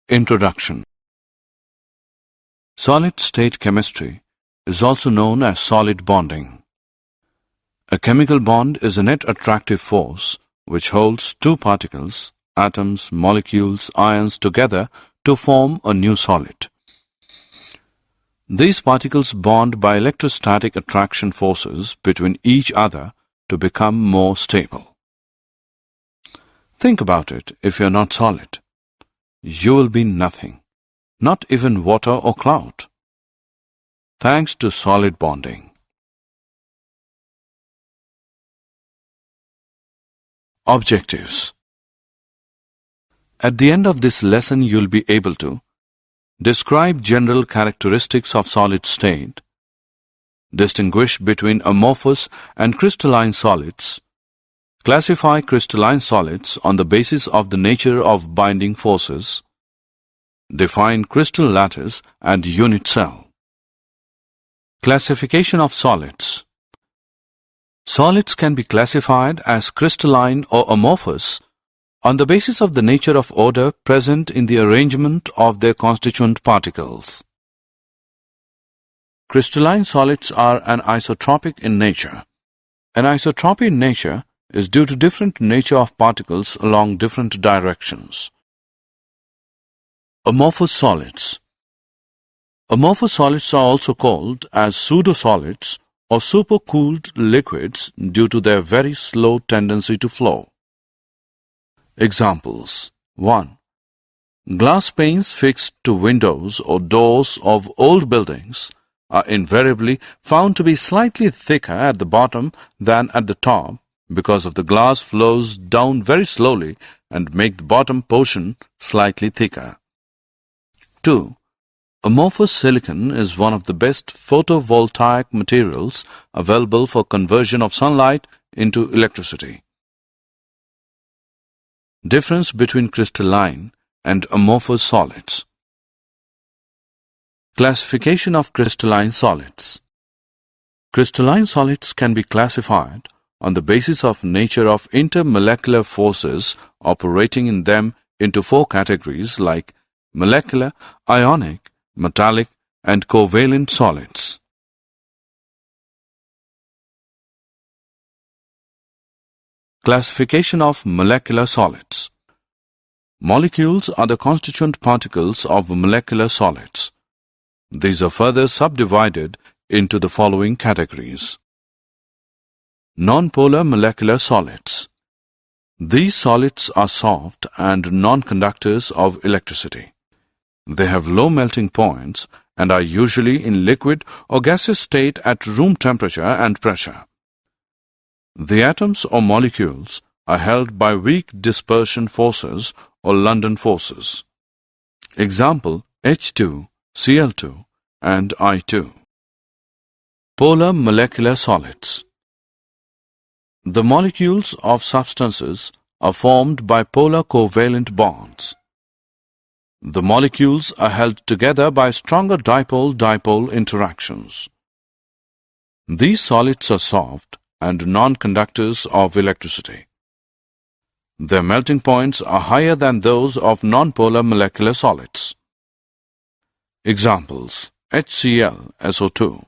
Introduction. Solid-state chemistry is also known as solid bonding. A chemical bond is a net attractive force which holds two particles, atoms, molecules, ions together to form a new solid. These particles bond by electrostatic attraction forces between each other to become more stable. Think about it. If you're not solid, you will be nothing, not even water or cloud. Thanks to solid bonding. Objectives. At the end of this lesson, you'll be able to describe general characteristics of solid state, distinguish between amorphous and crystalline solids, classify crystalline solids on the basis of the nature of binding forces, define crystal lattice and unit cell. Classification of solids. Solids can be classified as crystalline or amorphous on the basis of the nature of order present in the arrangement of their constituent particles. Crystalline solids are anisotropic in nature. Anisotropy in nature is due to different nature of particles along different directions. Amorphous solids. Amorphous solids are also called as pseudosolids or supercooled liquids due to their very slow tendency to flow. Examples. 1. Glass panes fixed to windows or doors of old buildings are invariably found to be slightly thicker at the bottom than at the top because of the glass flows down very slowly and make the bottom portion slightly thicker. 2. Amorphous silicon is one of the best photovoltaic materials available for conversion of sunlight into electricity. Difference between crystalline and amorphous solids. Classification of crystalline solids. Crystalline solids can be classified on the basis of nature of intermolecular forces operating in them into four categories like molecular, ionic, metallic, and covalent solids. Classification of molecular solids. Molecules are the constituent particles of molecular solids. These are further subdivided into the following categories. Non-polar molecular solids. These solids are soft and non-conductors of electricity. They have low melting points and are usually in liquid or gaseous state at room temperature and pressure. The atoms or molecules are held by weak dispersion forces or London forces. Example, H2, Cl2, and I2. Polar molecular solids. The molecules of substances are formed by polar covalent bonds. The molecules are held together by stronger dipole-dipole interactions. These solids are soft and non-conductors of electricity. Their melting points are higher than those of non-polar molecular solids. Examples: HCl, SO2.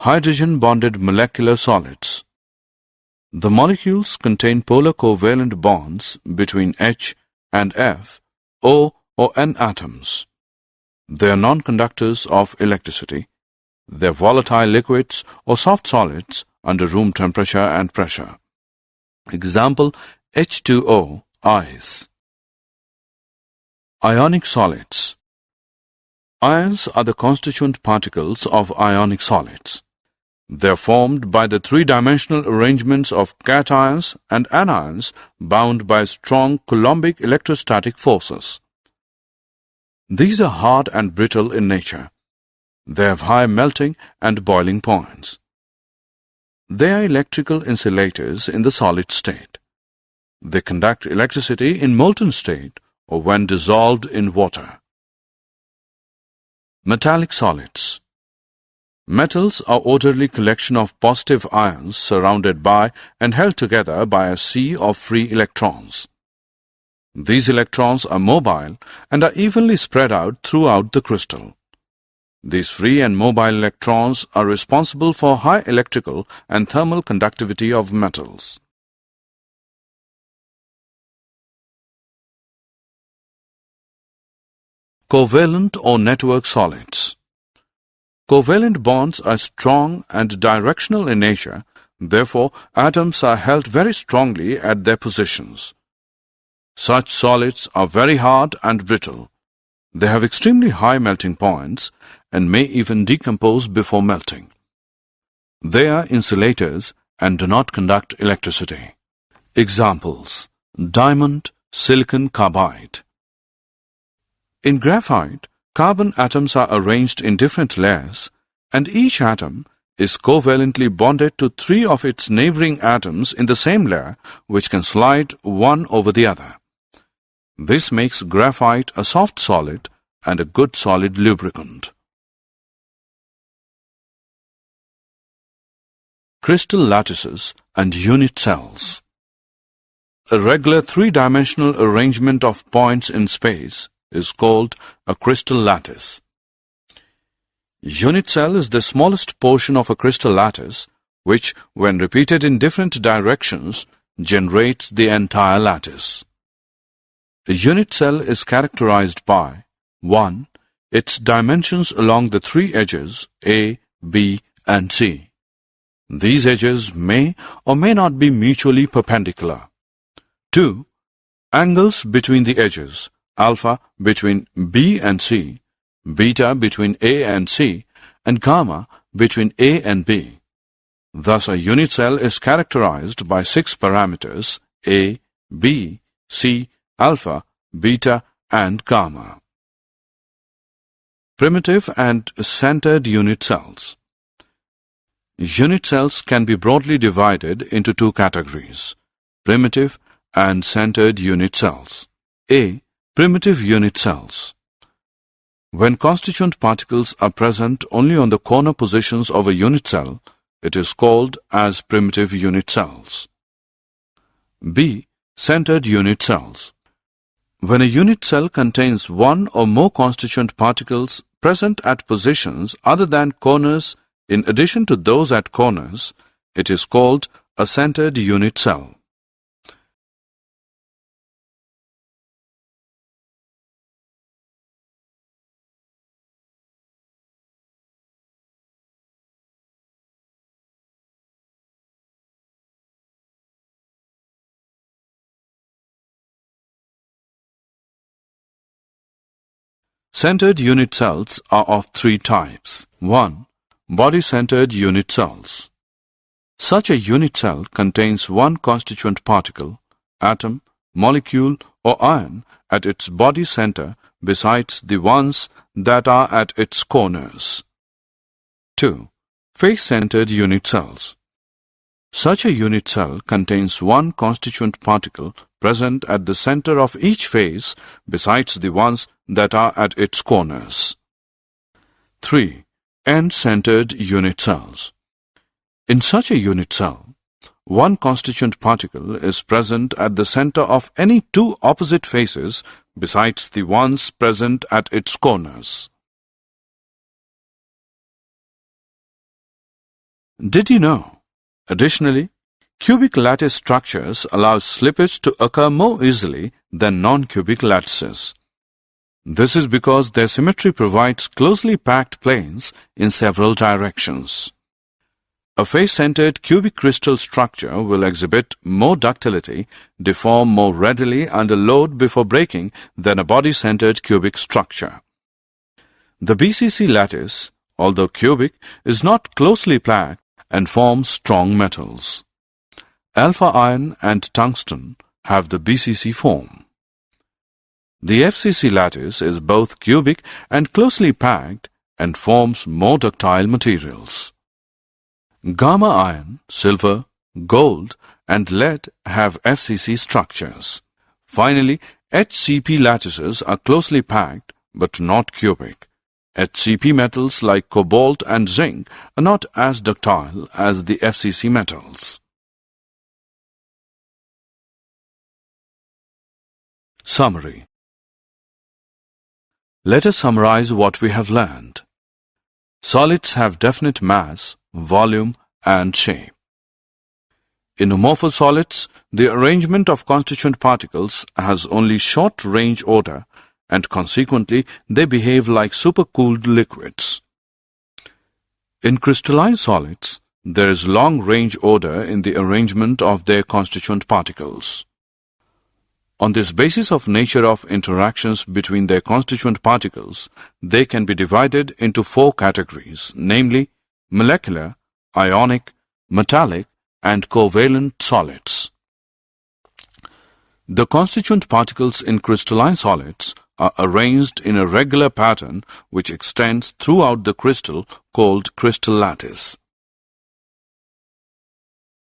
Hydrogen-bonded molecular solids. The molecules contain polar covalent bonds between H and F, O or N atoms. They are non-conductors of electricity. They are volatile liquids or soft solids under room temperature and pressure. Example, H2O, ice. Ionic solids. Ions are the constituent particles of ionic solids. They are formed by the three-dimensional arrangements of cations and anions bound by strong Coulombic electrostatic forces. These are hard and brittle in nature. They have high melting and boiling points. They are electrical insulators in the solid state. They conduct electricity in molten state or when dissolved in water. Metallic solids. Metals are orderly collection of positive ions surrounded by and held together by a sea of free electrons. These electrons are mobile and are evenly spread out throughout the crystal. These free and mobile electrons are responsible for high electrical and thermal conductivity of metals. Covalent or network solids. Covalent bonds are strong and directional in nature, therefore atoms are held very strongly at their positions. Such solids are very hard and brittle. They have extremely high melting points and may even decompose before melting. They are insulators and do not conduct electricity. Examples: diamond, silicon carbide. In graphite, carbon atoms are arranged in different layers, and each atom is covalently bonded to 3 of its neighboring atoms in the same layer, which can slide one over the other. This makes graphite a soft solid and a good solid lubricant. Crystal lattices and unit cells. A regular 3-dimensional arrangement of points in space is called a crystal lattice. Unit cell is the smallest portion of a crystal lattice, which, when repeated in different directions, generates the entire lattice. A unit cell is characterized by 1. Its dimensions along the 3 edges A, B, and C. These edges may or may not be mutually perpendicular. 2. Angles between the edges, alpha between B and C, beta between A and C, and gamma between A and B. Thus, a unit cell is characterized by 6 parameters A, B, C, alpha, beta, and gamma. Primitive and centered unit cells. Unit cells can be broadly divided into 2 categories: primitive and centered unit cells. A. Primitive unit cells. When constituent particles are present only on the corner positions of a unit cell, it is called as primitive unit cells. B. Centered unit cells. When a unit cell contains 1 or more constituent particles present at positions other than corners in addition to those at corners, it is called a centered unit cell. Centered unit cells are of 3 types. 1. Body-centered unit cells. Such a unit cell contains 1 constituent particle, atom, molecule, or ion at its body center besides the ones that are at its corners. 2. Face-centered unit cells. Such a unit cell contains 1 constituent particle present at the center of each face besides the ones that are at its corners. 3. End-centered unit cells. In such a unit cell, 1 constituent particle is present at the center of any 2 opposite faces besides the ones present at its corners. Did you know? Additionally, cubic lattice structures allow slippage to occur more easily than non-cubic lattices. This is because their symmetry provides closely packed planes in several directions. A face-centered cubic crystal structure will exhibit more ductility, deform more readily under load before breaking than a body-centered cubic structure. The BCC lattice, although cubic, is not closely packed and forms strong metals. Alpha iron and tungsten have the BCC form. The FCC lattice is both cubic and closely packed and forms more ductile materials. Gamma iron, silver, gold, and lead have FCC structures. Finally, HCP lattices are closely packed but not cubic. HCP metals like cobalt and zinc are not as ductile as the FCC metals. Summary. Let us summarize what we have learned. Solids have definite mass, volume, and shape. In amorphous solids, the arrangement of constituent particles has only short-range order, and consequently they behave like supercooled liquids. In crystalline solids, there is long-range order in the arrangement of their constituent particles. On this basis of nature of interactions between their constituent particles, they can be divided into 4 categories, namely molecular, ionic, metallic, and covalent solids. The constituent particles in crystalline solids are arranged in a regular pattern which extends throughout the crystal called crystal lattice.